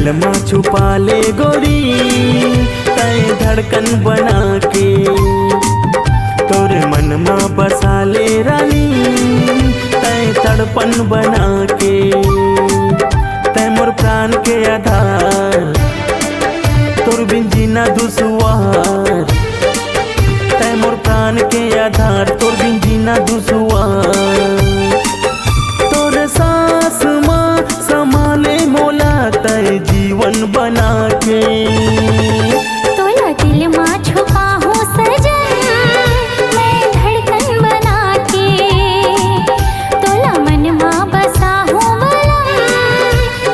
दिल में छुपा ले गोरी तय धड़कन बना के, तोरे मन में बसा ले रानी तय तड़पन बना के। तय मोर प्राण के आधार, तोर बिन जीना दुसवार। तय मोर प्राण के आधार, तोर बिन जीना दुसवार। तोर सांस माँ संभाले मोला तय जीवन बना के। तोला दिल माँ छुपा हो सजन मैं धड़कन बना के, तोला मन माँ बसा हो बलम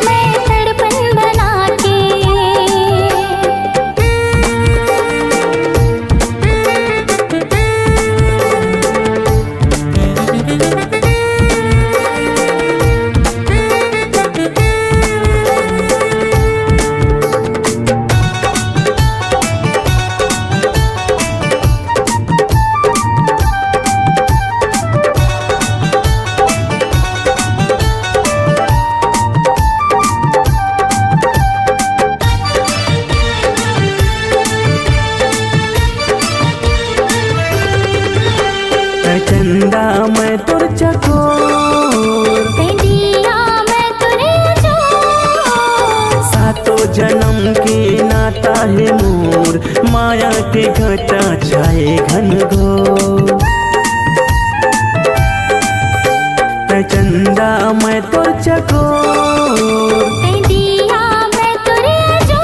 मैं तड़पन बना के। चंदा मैं तुर चकोर, दिया मैं तुरे जो, सातों जन्म के नाता है मोर, माया के घटा छाए घन घोर। चंदा मैं तुर चकोर, दिया मैं तुरे जो,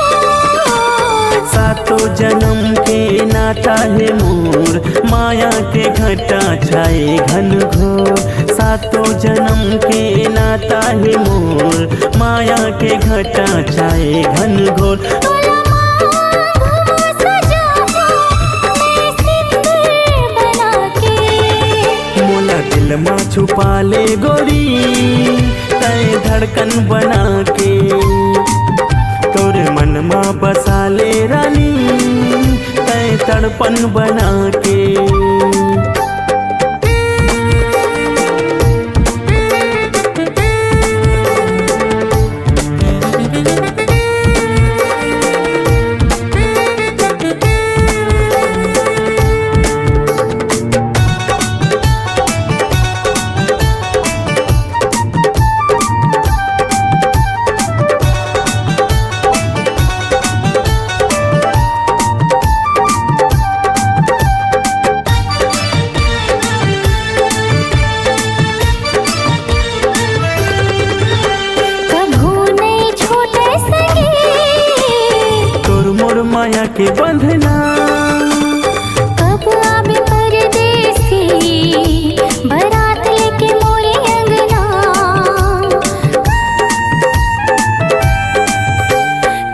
सातों जन्म के नाता है मोर, माया के घटा छाए घन घोर। सातों जन्म के नाता है मोर, माया के घटा छाए घन घोर। तोला माँ सजा मैं सिंदूर बना के, मोला दिल में छुपा ले गोरी तय धड़कन बना के, तोरे मन में बसा ले रानी तय तड़पन बना के। माया के बंधना कब आबे परदेसी बारात लेके मोरे अंगना,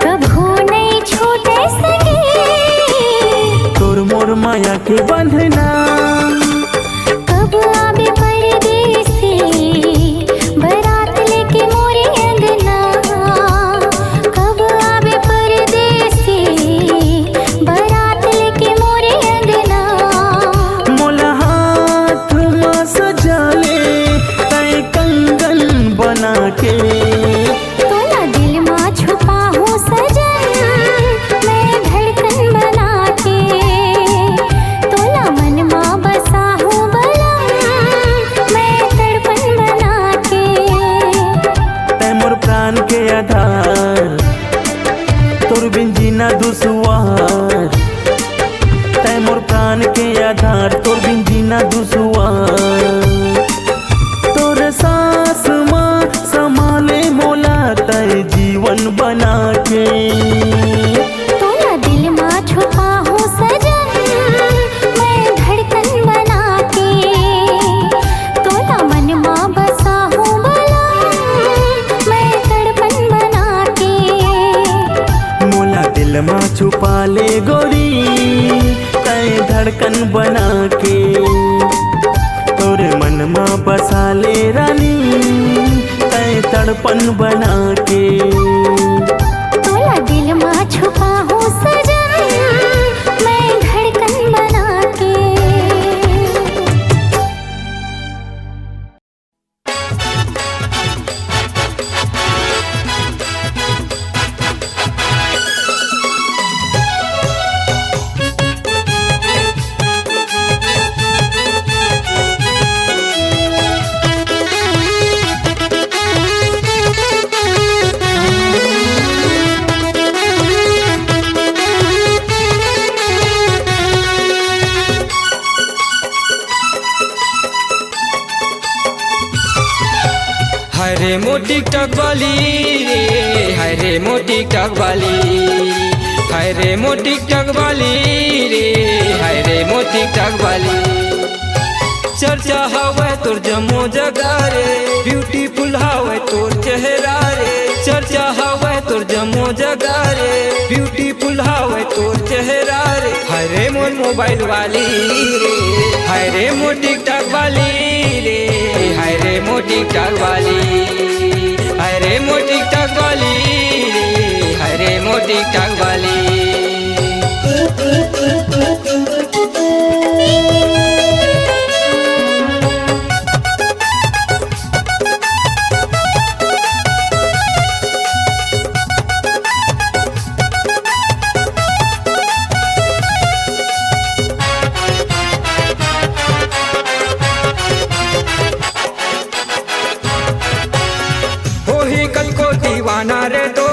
कब हो नहीं छोटे सगे तोर मोर माया के बंधना। कब आबे परदेसी बारात लेके मोरे अंगना, कब आबे परदेसी बारात लेके मोरे अंगना। मोला हाथ में सजा ले तय कंगन बना के, तोला दिल माँ छुपा हो सजन मैं धड़कन बना के, तोला मन माँ बसा हो बलम मैं तड़पन बना के। तय मोर प्राण के आधार, तोर बिन जीना दुसवार। तय मोर प्राण के आधार, तोर बिन जीना दुसवार। तोर सांस माँ संभाले मोला तय जीवन बना के। तोला दिल माँ छुपा हो सजन मैं धड़कन बना के, तोला मन माँ बसा हो बलम मैं तड़पन बना के। मोला दिल में छुपा ले गोरी तय धड़कन बना के, तोरे मन में बसा ले रानी तय तड़पन बना के। तोला दिल माँ छुपा हो सजन मैं धड़कन बना के। हाय रे मोटी टक वाली रे, हाय रे मोटी टक वाली, हाय रे मोटी टक वाली रे, हाय रे मोटी टक वाली। चर्चा हवे तोर जम्मो जगह रे, ब्यूटीफुल हवे तोर चेहरा रे। चर्चा हवे तोर जम्मो जगह रे, ब्यूटीफुल हवे तोर चेहरा रे। हाय रे मोर मोबाइल वाली रे, हाय रे मोर टिकटॉक वाली रे, हाय रे मोर टिकटॉक वाली, हाय रे मोर टिकटॉक वाली रे, हाय रे मोर टिकटॉक वाली। दीवाना रे तो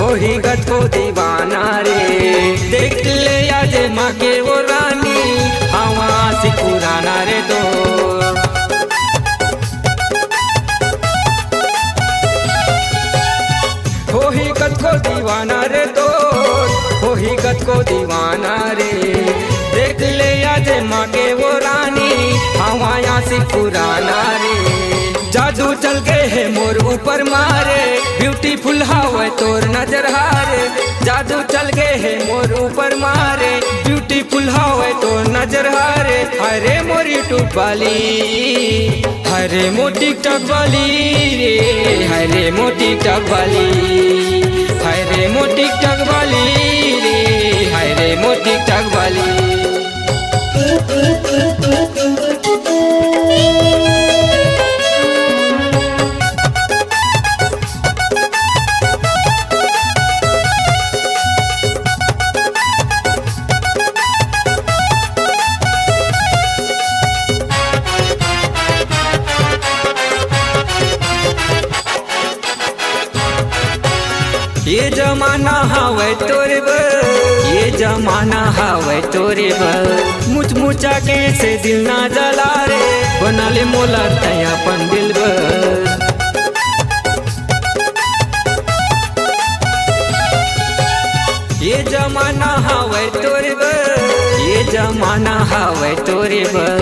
वही गत को दीवाना रे, देख ले आज माँ के वो रानी हवा से पुराना रे तो। वही गत को दीवाना रे तो वही गत को दीवाना रे, देख ले आज माँ के वो रानी हवा से पुराना रे। जादू चल गए है मोर ऊपर मारे, ब्यूटीफुल हवे तोर नजर हारे। जादू चल गए है मोर ऊपर मारे, ब्यूटीफुल हवे तोर नजर हारे। हाय रे मोर यूट्यूब वाली, हाय रे मोर टिकटॉक वाली रे, हाय रे मोर टिकटॉक वाली, हाय रे मोर टिकटॉक वाली रे, हाय रे मोर टिकटॉक वाली। ये जमाना हवे तोरे बर, ये जमाना हवे तोरे बर। मुच मुचा के से दिल ना जला रे, बना ले मोला तया अपन दिल बर। ये जमाना हवे तोरे बर, ये जमाना हवे तोरे बर।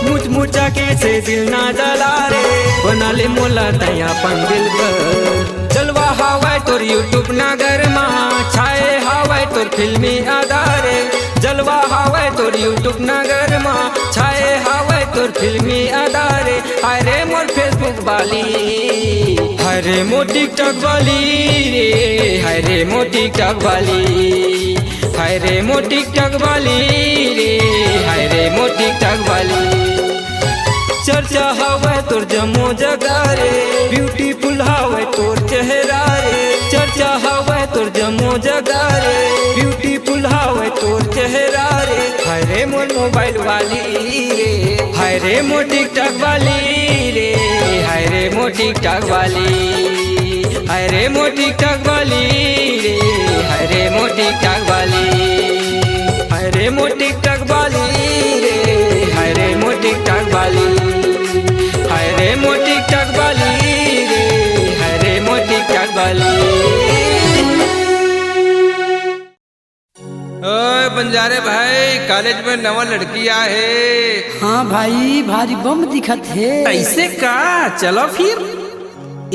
मुच मुचा के से दिल ना जला रे, बना ले मोला तया अपन दिल बर। जलवा हवा तोर यूट्यूब नगर महा, छाए हवा तोर फिल्मी आधारे। जलवा हवा तोर यूट्यूब नगर महा, छाए हवा तोर फिल्मी आधारे। हाय रे मोर फेसबुक वाली, हाय रे मोर टिकटॉक वाली रे, हाय रे मोर टिकटॉक वाली, हाय रे मोर टिकटॉक वाली रे, हाय रे मोर टिकटॉक वाली। चर्चा हवे तोर जम्मो जगह रे, ब्यूटीफुल हवे तोर चेहरा रे। चर्चा हवे तोर जम्मो जगह रे, ब्यूटीफुल हवे तोर चेहरा रे। हाय रे मोर मोबाइल वाली रे, हाय रे मोर टिकटॉक वाली रे, हाय रे मोर टिकटॉक वाली, हाय रे मोर टिकटॉक वाली रे, हाय रे मोर टिकटॉक वाली, हाय रे मोर टिकटॉक वाली रे, हाय रे मोर टिकटॉक वाली, हाय रे मोर टिकटॉक वाली रे, हाय रे मोर टिकटॉक वाली। ओए बंजारे भाई, कॉलेज में नवा लड़की है। हाँ भाई, भारी बम दिखत है। ऐसे का, चलो फिर।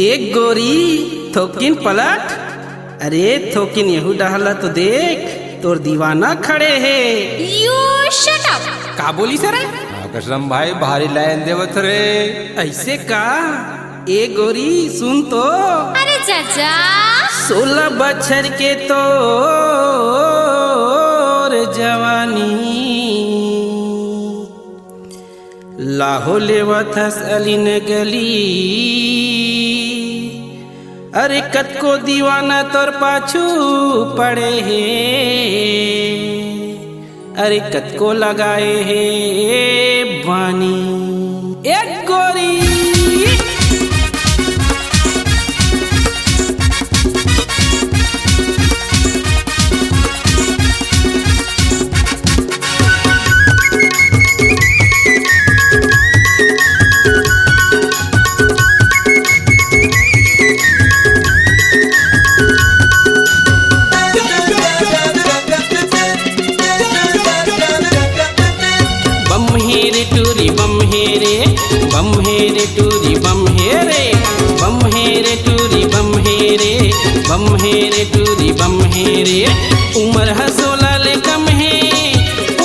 एक गोरी थोकिन पलट, अरे थोकिन यहू डहला तो देख, तोर दीवाना खड़े है। You shut up! का बोली सर? कसम भाई, भारी लाइन देवत रे। ऐसे का, ए गोरी सुन तो। अरे चाचा, 16 बछर के तो जवानी, लाहो लेवथस अलिन गली। अरे कत को दीवाना तोर पाछू पड़े है, अरे कत को लगाए है बानी। एक गोरी रे बम हे रे टूरी बम हे रे बम हे रे टूरी बम हे रे बम हे रे टूरी बम हे रे उमर ह 16 ले कम है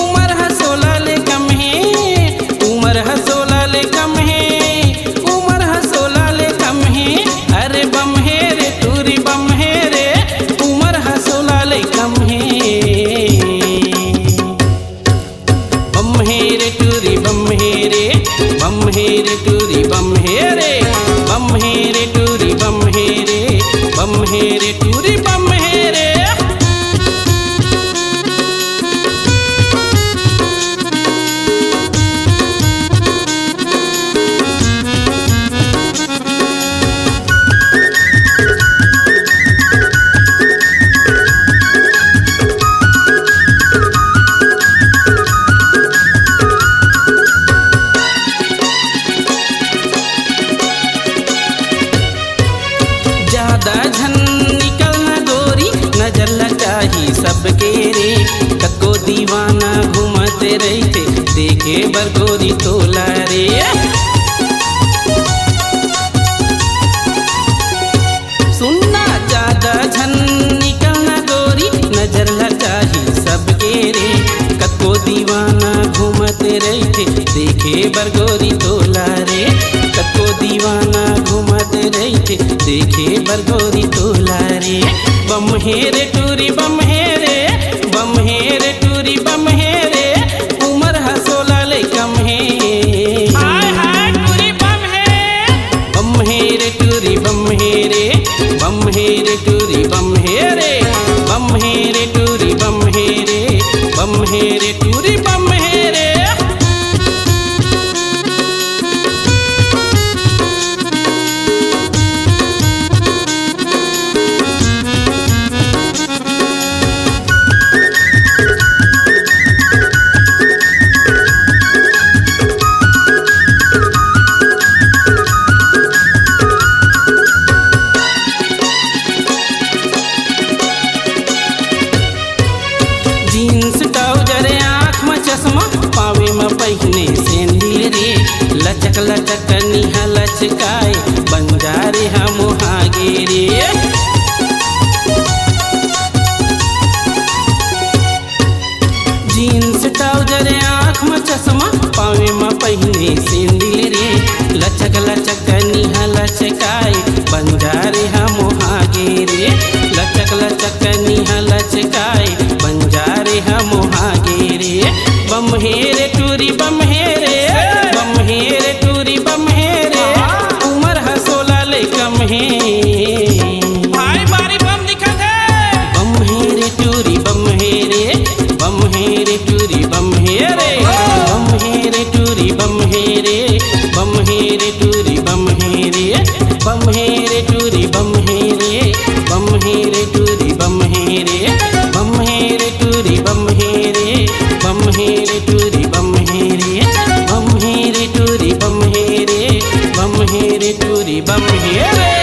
उमर ह 16 ले कम है उमर ह 16 ले कम है उमर ह 16 ले कम है अरे बम हे रे टूरी बम हे रे उमर ह 16 ले कम है बम हे रे टूरी बम हे रे बम हे रे टूरी बम हे रे बम हे रे टूरी बम हे रे बम हे रे टूरी बम हे रे सबके रे कको दीवाना घूमते रहते देखे बरगोरी तोला रे सुनना ज्यादा झन निकलना गोरी नजर लचाही सबके रे कको दीवाना घूमते रहते देखे बरगोरी तोला रे कको दीवाना घूमते रहते देखे बरगोरी तोला रे बम हे रे टूरी बम हे रे बम हे रे टूरी बम हे रे उमर ह 16 ले कम है हाय हाय टूरी बम हे रे टूरी बम हे रे बम हे रे टूरी बम हे रे बम हे रे टूरी बम हे रे बम हे रे टूरी बम हे रे पहिने सेंदिल रे लचक लचक निहा लचकाए बंजारे हम हागे रे जीन्स ट्राउजर आँख में चश्मा पावे में पहिने सेंदिल रे लचक लचक निहा लचकाए बंजारे हम हागे रे लचक लचक निहा लचकाए बंजारे हम हागे रे बम हे रे टूरी बम हे रे बम हे रे टूरी बम हे रे उमर ह 16 ले कम है भाई बारी बम दिखत है बम हे रे टूरी बम हे रे बम हे रे टूरी बम हे रे बम हे रे टूरी बम हे रे बम हे रे टूरी बम हे रे बम हे रे टूरी बम हे रे बम हे रे टूरी बम हे रे बम हे रे टूरी बम हे रे बम हे रे टूरी बम हे रे बम हे रे टूरी बम हे रे बम हे रे टूरी बम हे रे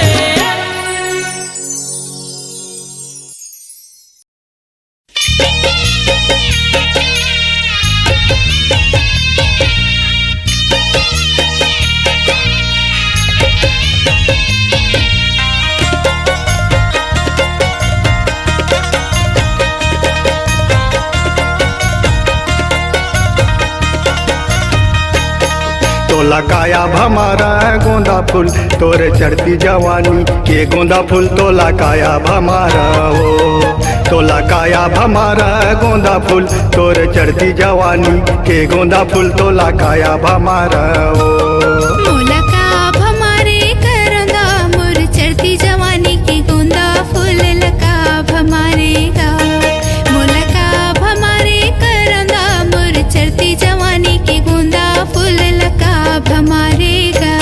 तोला काया भमारा गोंदा फूल तोरे चढ़ती जवानी के गोंदा फूल तोला काया भमारा हो तोला काया भमारा गोंदा फूल तोरे चढ़ती जवानी के गोंदा फूल तोला काया भमारा हो मोला का भमारे करंदा मोर चढ़ती जवानी के गोंदा फूल लका भमारे गा मोला का भमारे करंदा मोर चढ़ती जवानी के गोंदा फूल लका भमारे गा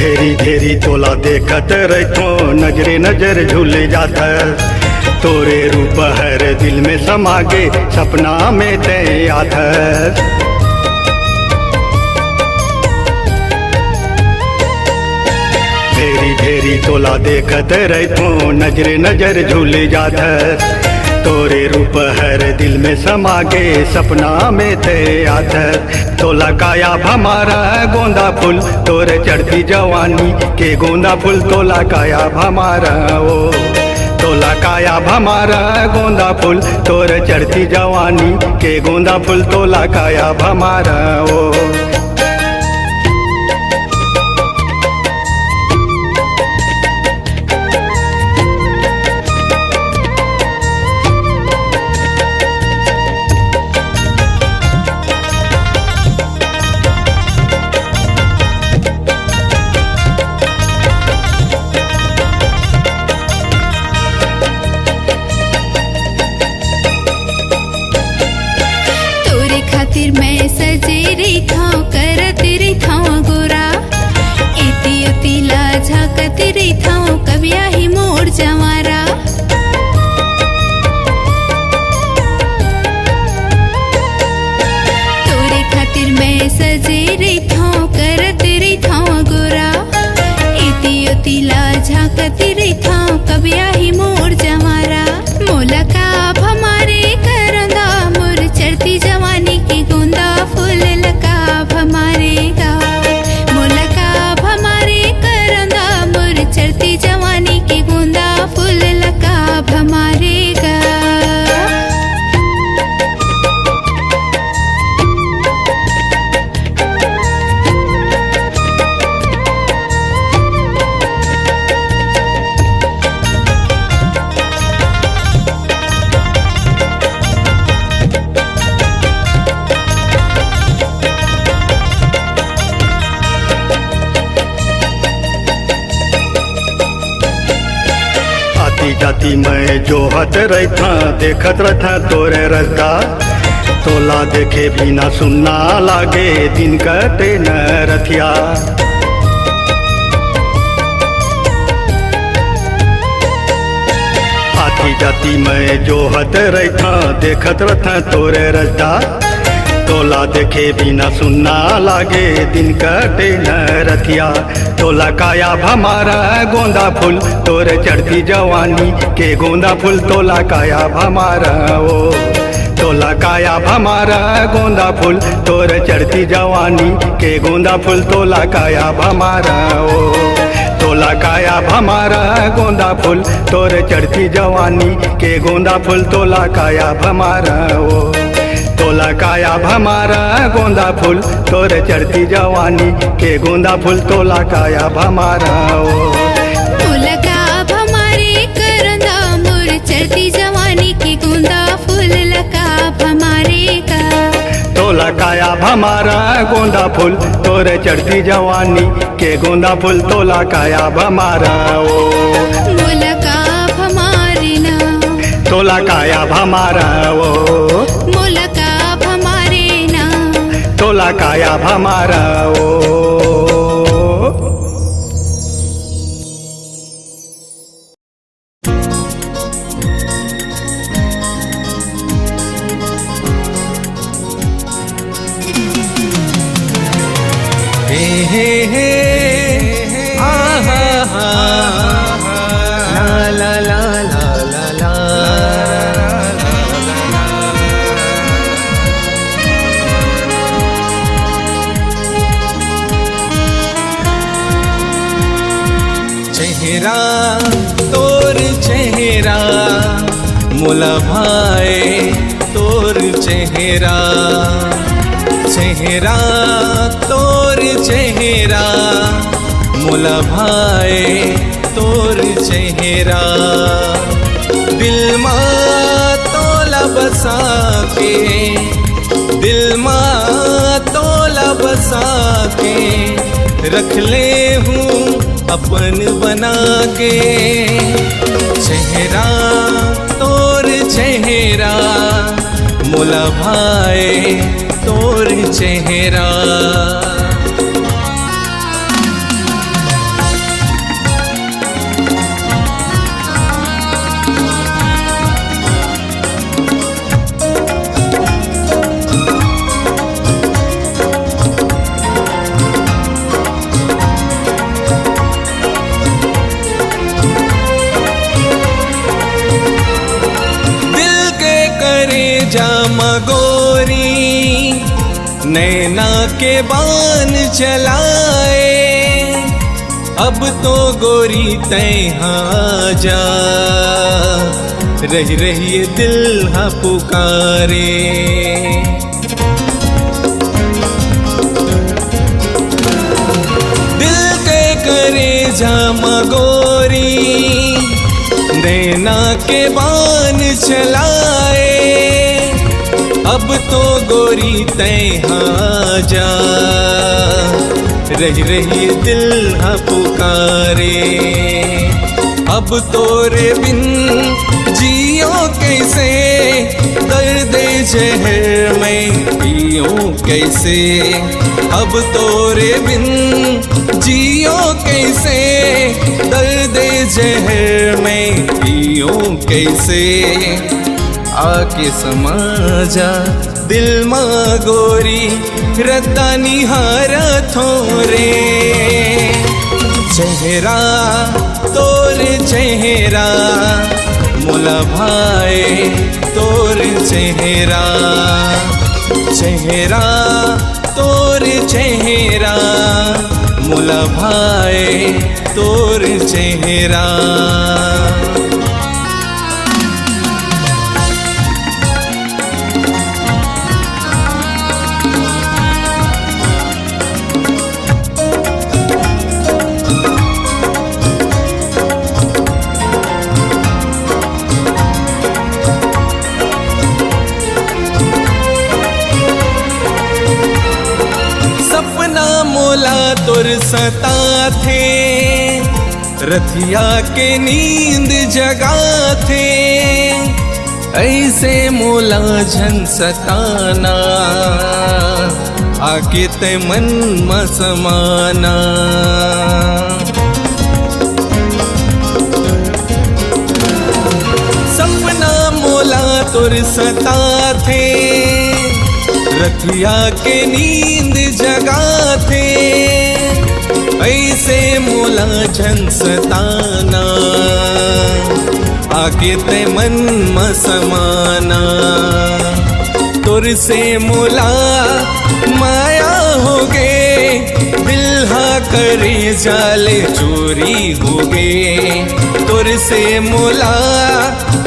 धेरी धेरी तोला देखत रहो नजरे नजर झूल जात तोरे रूप हर दिल में समागे सपना में ते आत धेरी धेरी तोला देखत रहो नजरे नजर झूल जात तोरे रूप हर दिल में समागे सपना में ते आत तोला काया भमारा गोंदा फूल तोरे चढ़ती जवानी के गोंदा फूल तोला काया भमारा ओ तोला काया भमारा गोंदा फूल तोरे चढ़ती जवानी के गोंदा फूल तोला काया भमारा ओ मैं सजे रही था करत रही था गोरा इति उति ला झाकत रही था कबिया ही मोर जवारा तोरे खातिर मैं सजे रही था करत रही था गोरा इति उति ला झाकत रही था कबिया ही मोर जवारा मोला का हमारे करंदा मोर चढ़ती जवानी की गोंदा फूल लकाब हमारे गाँव मुलकाब हमारे करंदा मोर चढ़ती जवानी की गोंदा फूल लकाब हमारे गाँव जाती मैं जोहत रहता देखत रहता तोरे रस्ता तोला देखे बिना सुनना लागे दिन कटे न रथिया आती जाती मैं जोहत रहता देखत रहता तोरे रस्ता तोला देखे बिना सुनना लागे दिन कटे न रथिया तोला काया भमारा गोंदा फूल तोरे चढ़ती जवानी के गोंदा फूल तोला काया भमारा ओ तोला काया भमारा गोंदा फूल तोरे चढ़ती जवानी के गोंदा फूल तोला काया भमारा ओ तोला काया भमारा गोंदा फूल तोरे चढ़ती जवानी के गोंदा फूल तोला काया भमारा ओ तोला काया भमारा गोंदा फूल तोरे चढ़ती जवानी के गोंदा फूल तोला काया भमारा ओ मुलकाब हमारे करंदा मोर चढ़ती जवानी की गोंदा फूल लकाब हमारे का तोला काया भमारा गोंदा फूल तोरे चढ़ती जवानी के गोंदा फूल तोला काया भमारा ओ मुलकाब हमारे ना तोला काया भमारा ओ मुलकाब हमारे ना तोला काया भमारा ओ चेहरा तोर चेहरा मोला भाए तोर चेहरा चेहरा तोर चेहरा मोला भाए तोर चेहरा दिल मा तोला बसा के दिल मा तोला बसा के रख ले हूँ अपन बना के चेहरा तोर चेहरा मोला भाए तोर चेहरा जामगोरी नैना के बान चलाए, अब तो गोरी तैहाँ जा, रही रही ये दिल हा पुकारे। दिल के करे जामगोरी नैना के बान चलाए, अब तो गोरी तैहाँ जा, रही रही दिल हा पुकारे। अब तोरे बिन जियो कैसे, दर्द जहर में पियो कैसे। अब तोरे बिन जियो कैसे, दर्द जहर में पियो कैसे। आके समा जा दिल माँ गोरी, रद्दा निहारा थोरे। चेहरा तोर चेहरा, मोला भाए तोर चेहरा। चेहरा तोर चेहरा, मोला भाए तोर चेहरा। तोर सता थे, रथिया के नींद जगा थे। ऐसे मोला झन सताना, आके ते मन में समाना। सपना मोला तोर सता थे, रथिया के नींद जगा थे। ऐसे मोला झन सताना, आके ते मन में समाना। तुर से मोला माया हो गे, दिल हा करे जाले चोरी हो गे। तुर से मोला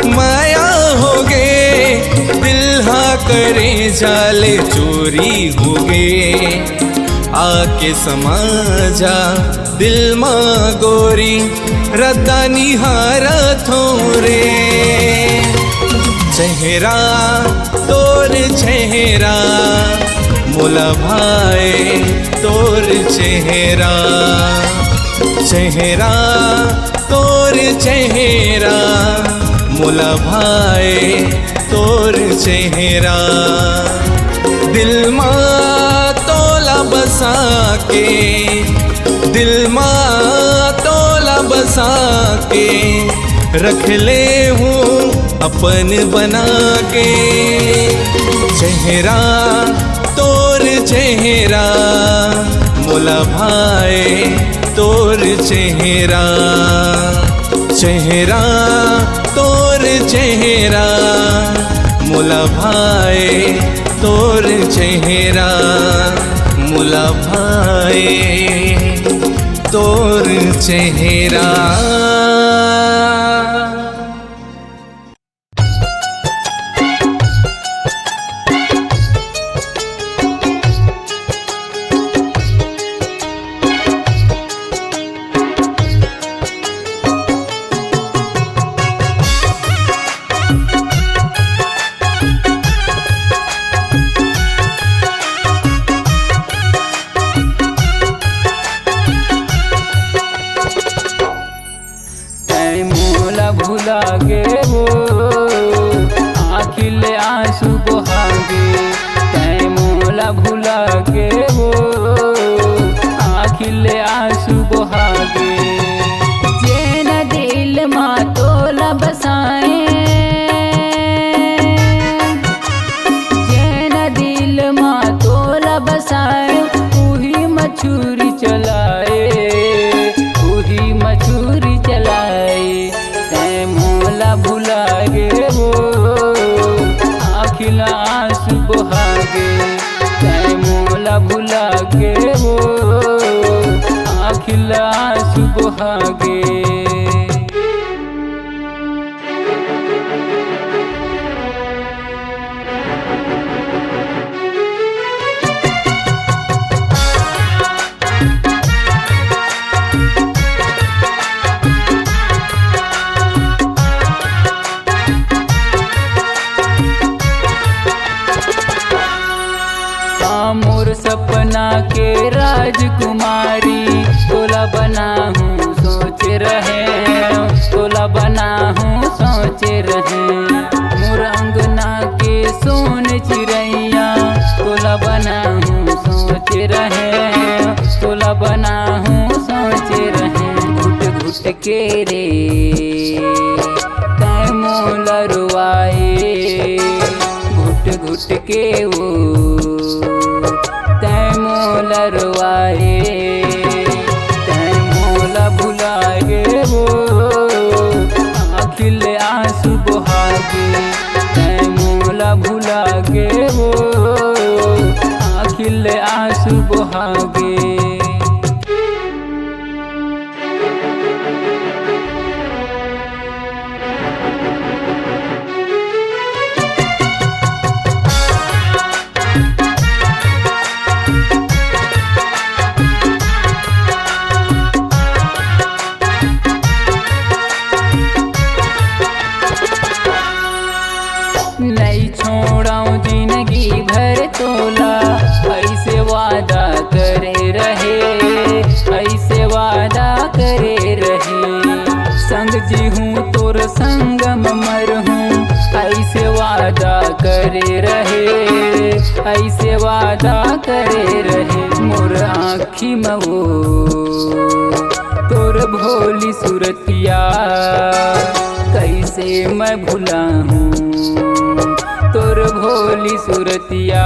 माया हो गे, दिल हा करे जाले चोरी हो गे। आके समा जा दिल माँ गोरी, रद्दा निहारा थोरे। चेहरा तोर चेहरा, मोला भाए तोर चेहरा। चेहरा तोर चेहरा, मोला भाए तोर चेहरा। दिल माँ तोला बसा के, दिल माँ तोला बसा के, रख ले हूँ अपन बना के। चेहरा तोर चेहरा, मोला भाए तोर चेहरा। चेहरा तोर चेहरा, मोला भाए तोर चेहरा। मोला भाए तोर चेहरा। भुला गे वो आखिले आंसू बहागे। तै मोला भुला गे वो आखिले आंसू बहागे। जेन दिल माँ तोला बसाए, जेन दिल माँ तोला बसाए। उही मछुरी चलाए, उही मछुरी चलाए। भुला गे वो आखिला आखिल आंसू बहागे। मोर सपना के राजकुमारी तोला बना हूँ सोच रहे, तोला बना हूँ सोच रहे। मोर अंगना के सोन चिड़ैया तोला बना हूँ सोच रहे, तोला बना हूँ सोच रहे। घुट घुट के रे तै मोला रुआए, घुट घुट के वो तै मोला रुआए, तै मोला भुलाए वो आखिल आंसू बहागे। तै मोला भुलागे वो आखिल आंसू बहागे। नहीं छोड़ाऊं जिंदगी भर तोला, ऐसे वादा करे रहे, ऐसे वादा करे रहे। संग जी हूँ तोर संगम मर हूँ, ऐसे वादा करे रहे, ऐसे वादा करे रहे। मोर आँखी में वो तोर भोली सूरतिया कैसे मैं भुला हूँ, तोर भोली सूरतिया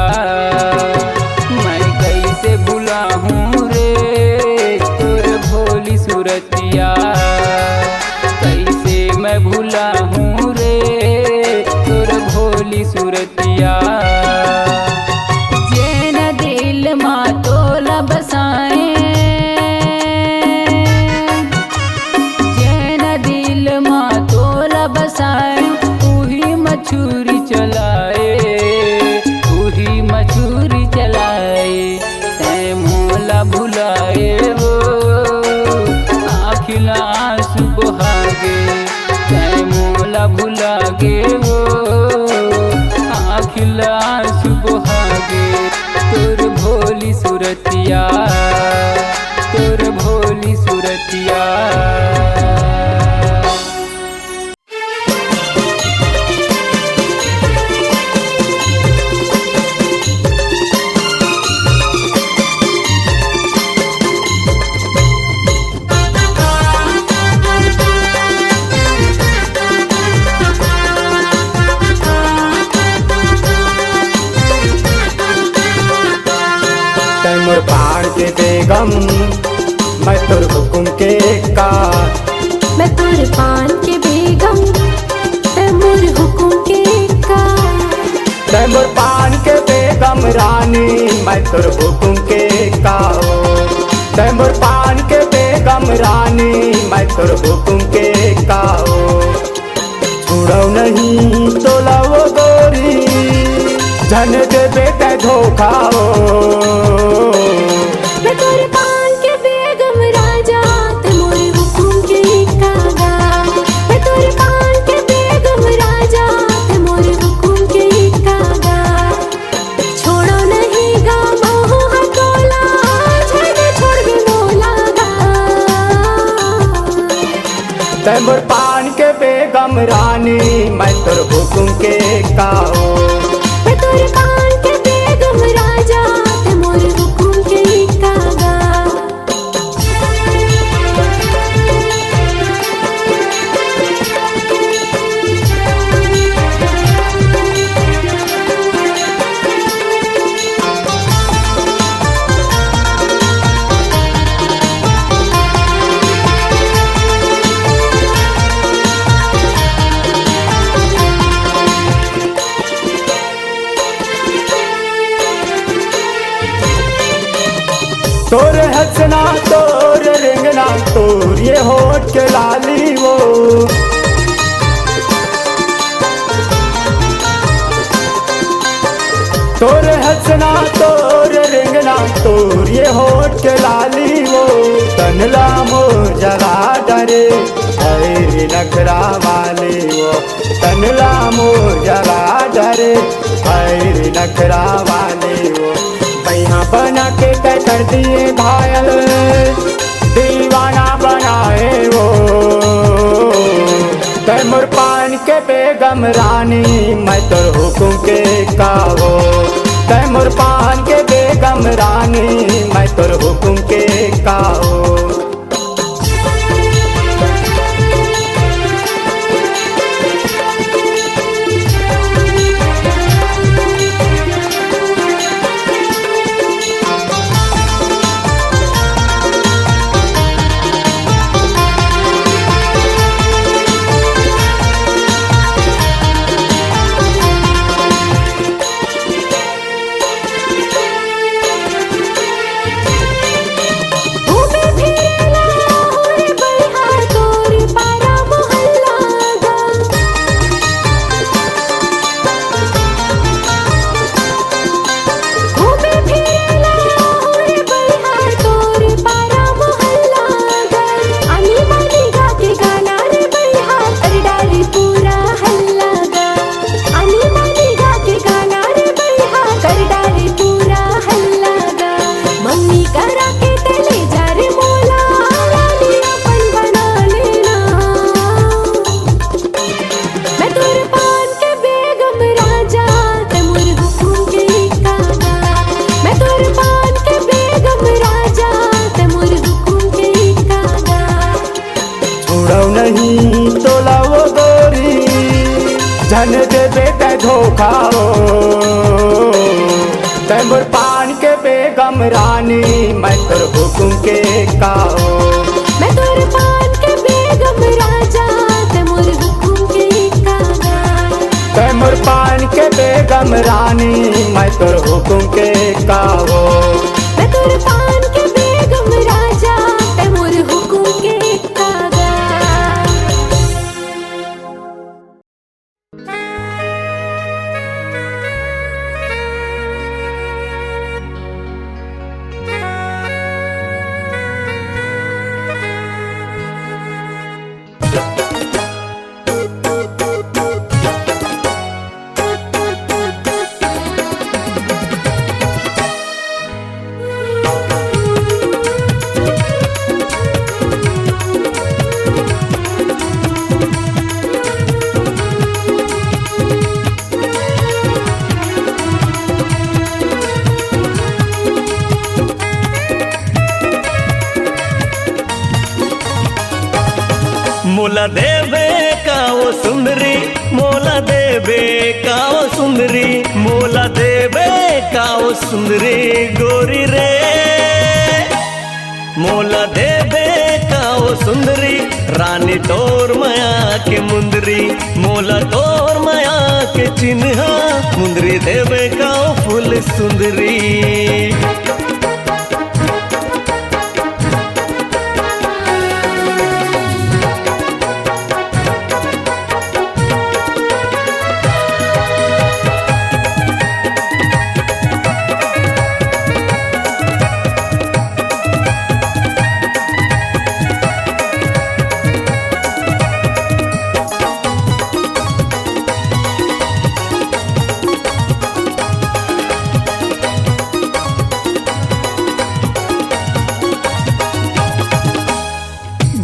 मैं कैसे भुला हूँ रे। तोर भोली सूरतिया कैसे मैं भुला हूँ रे, तोर भोली सूरतिया। जैन दिल माँ तोला बसाए, जैन दिल माँ तोला बसाए। उही मछुरी चलाए, उही मछुरी चलाए। तै मोला भुलाए वो आखिल आंसू बहागे। तै मोला भुलागे वो आखिल आंसू बहागे। तोर भोली सूरतिया, तोर भोली सूरतिया। मोर पहाड़ के बेगम मैं तोर हुकुम के का, मैं तोर पान के बेगम तै मोर हुकुम के का। तै मोर पान के बेगम रानी मैं तोर हुकुम के का। तै मोर पान के बेगम रानी मैं तोर हुकुम के का। छोड़ो नहीं तोला वो गोरी झन दे बेटे धोखा। मैं तोर पान के बेगम राजा तै मोर हुकुम के कागा। मैं तोर पान के बेगम राजा तै मोर हुकुम के कागा। छोड़ो नहीं गा मोह तोला झन छोड़ के मोला गा। तै मोर पान के बेगम रानी मैं तोर हुकुम के का। मैं तोर पान के बेगम राजा तै मोर हुकुम के कागा। तोर हंसना तोर रेंगना तोर ये होठ के लाली वो। तोर हंसना तोर रेंगना तोर ये होठ के लाली वो। तनला मोर जला डरे हरे नखरा वाली वो। तनला मोर जला डरे हरे नखरा वाली वो। पैया बना के कर दिए घायल दीवाना बनाए वो। तैमूर पान के बेगम रानी मैं तोर हुकुम के कावो। तैमूर पान के बेगम रानी मैं तोर हुकुम के कावो। नहीं तोला वो गोरी झन दे बेटे धोखा हो। तैमूर पान के बेगम रानी मैं तोर हुकुम के काओ। मैं तोर पान के बेगम राजा तैमूर हुकुम के कागा। तैमूर पान के बेगम रानी मैं तोर हुकुम के काओ। मैं तोर पान के बेगम राजा तैमूर हुकुम के कागा। मोला देवे का वो सुंदरी मोला देवे का वो सुंदरी मोला देवे का वो सुंदरी गोरी रे। मोला देवे का वो सुंदरी रानी तोर माया के मुंदरी। मोला तोर माया के चिन्हा मुंदरी देवे का वो फूल सुंदरी।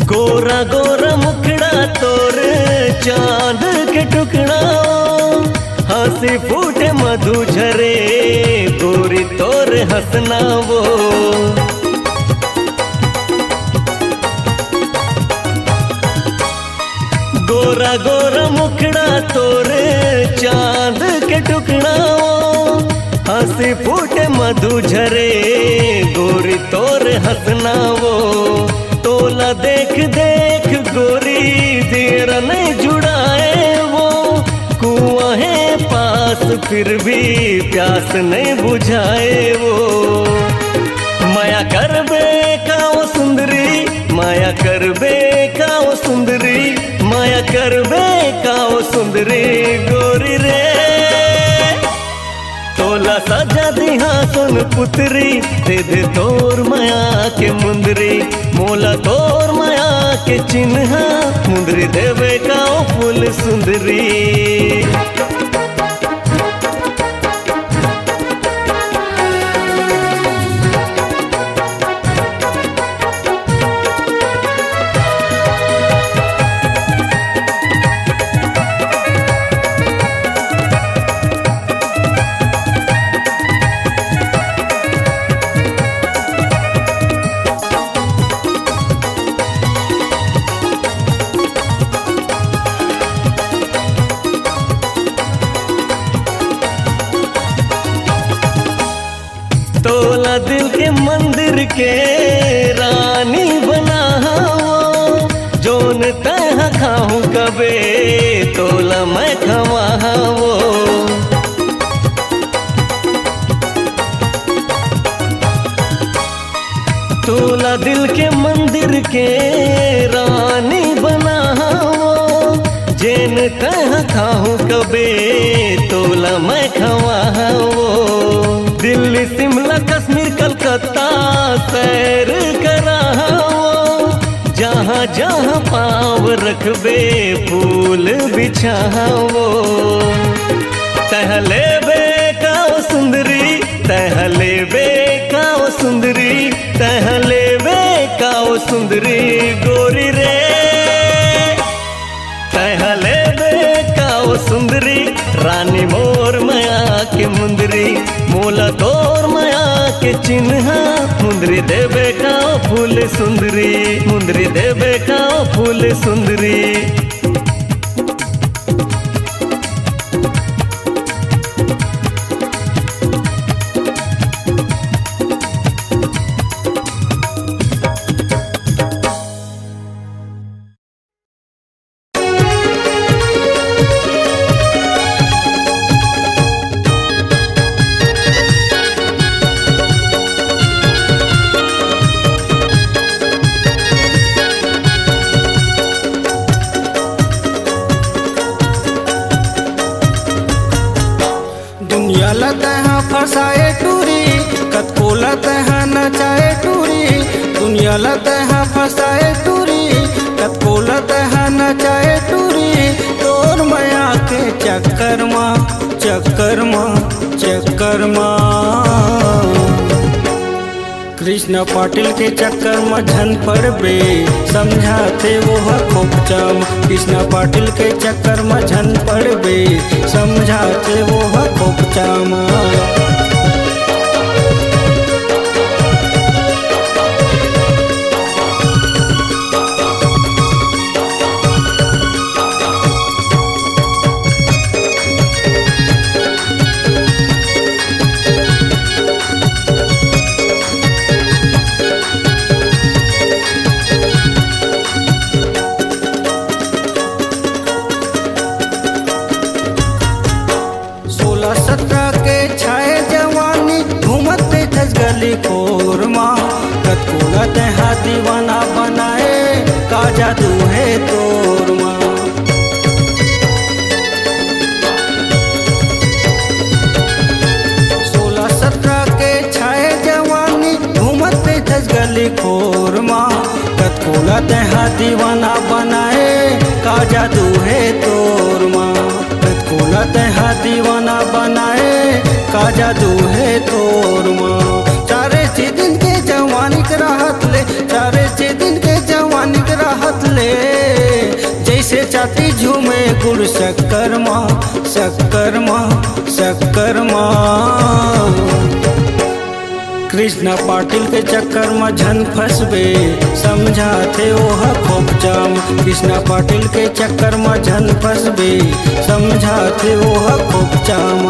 गोरा गोरा मुखड़ा तोर चांद के टुकड़ा हंसी फूटे मधु झरे गोरी तोर हंसना वो। गोरा गोरा मुखड़ा तोर चांद के टुकड़ा हंसी फूटे मधु झरे गोरी तोर हंसना वो। तोला देख देख गोरी देर नहीं जुड़ाए वो। कुआं है पास फिर भी प्यास नहीं बुझाए वो। माया कर बे का वो सुंदरी माया करबे काओ सुंदरी, माया करबे काओ सुंदरी गोरी रे। तोला सजा दिहा सोन पुतरी, दे दे तोर माया के मुंदरी, मोला तोर माया के चिन्ह, मुंदरी देवे काओ फूल सुंदरी। तोला दिल के मंदिर के रानी बनाओ, जोन तह खाऊं कबे तोला मैं खवाओ। तोला दिल के मंदिर के रानी बनाओ, जेन तह खाऊं कबे तोला मैं खवाओ। दिल्ली शिमला कश्मीर कलकत्ता सैर कराओ, जहाँ जहाँ पाँव रखबे फूल बिछाओ। टहले बे काओ सुंदरी, टहले बे काओ सुंदरी, टहले बे काओ सुंदरी गोरी रे। टहले बे काओ सुंदरी, रानी मोर माया के मुंदरी, मोला तोर माया के चिन्ह, मुंदरी देवे काओ फूल सुंदरी, मुंदरी देवे काओ फूल सुंदरी। दुनिया लतहा फसाए टूरी, कतको लतहा नचाए टूरी। दुनिया लतहा फसाए टूरी, कतको लतहा नचाए टूरी। तोर माया के चक्कर माँ, चक्कर माँ, चक्कर माँ। कृष्ण पाटिल के चक्कर में झन पड़बे, समझाते वो खोपचम। कृष्ण पाटिल के चक्कर में झन पड़बे, समझाते वो खोपचम। गली खोर माँ, कतकोला तहा दीवाना बनाए, का जादू है तोर माँ। 16-17 के छाए जवानी, घूमते धस गली खोर माँ, कतकोला तहा दीवाना बनाए, का जादू है तोर माँ। कतकोला तहा दीवाना बनाए, का जादू है तोर माँ। चारे छः दिन के जवानी के राहत ले, चारे छः दिन के जवानी के राहत ले। जैसे चाटी झूमे गुड़ शक्कर माँ, शक्कर माँ, शक्कर माँ। कृष्ण पाटिल के चक्कर में झन फंसबे, समझाते ओह खोपचम। कृष्ण पाटिल के चक्कर में झन फंसबे, समझाते ओह खोपचम।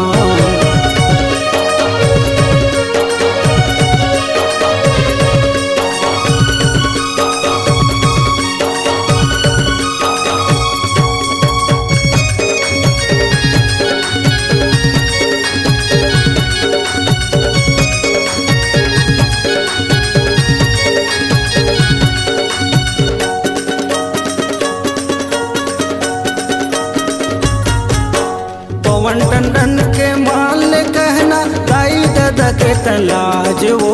के तलाज वो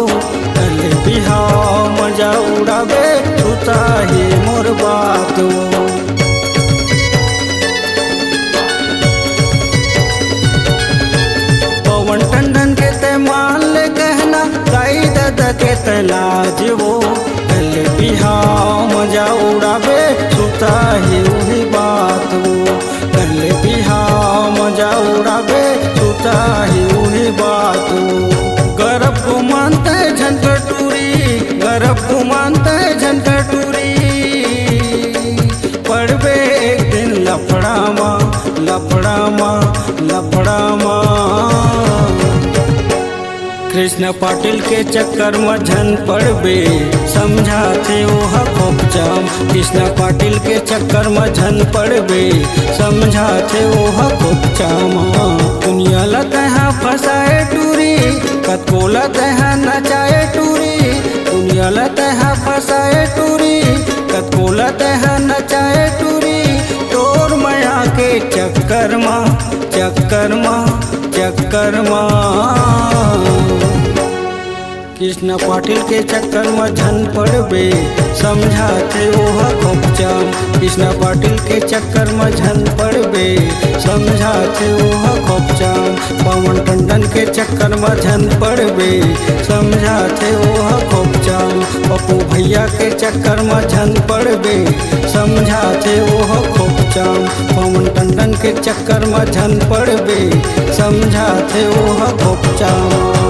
कल बिहाव मजा उड़ावे छूता ही मोर बात वो पवन टंडन के ते मान ले कहना गाई दादा के तलाज वो कल बिहाव मजा उड़ावे छूता ही वही बात वो कल बिहाव मजा उड़ावे छूता ही वही बात वो गर्भ को मानते झनकटूरी गर्भ को मानते झनकटूरी पड़वे एक दिन लफड़ामा लफड़ामा लफड़ामा कृष्ण पाटिल के चक्कर में झन पड़बे समझाते ओह खोपचाम कृष्ण पाटिल के चक्कर में झन पड़बे समझाते ओह खोपचाम दुनिया लतहा फसाए टूरी कतको लतहा नचाए टूरी दुनिया लतहा फसाए टूरी कतको लतहा नचाए टूरी तोर माया के चक्कर में चक्कर में चक्कर में कृष्ण पाटिल के चक्कर में झन पड़बे समझाते ओह खोपचाम कृष्ण पाटिल के चक्कर में झन पड़बे समझाते ओह खोपचाम पवन टंडन के चक्कर में झन पड़बे समझाते ओह खोपचाम पप्पू भैया के चक्कर में झन पड़बे समझाते ओह खोपचाम पवन टंडन के चक्कर में झन पड़बे समझाते ओह खोपचाम।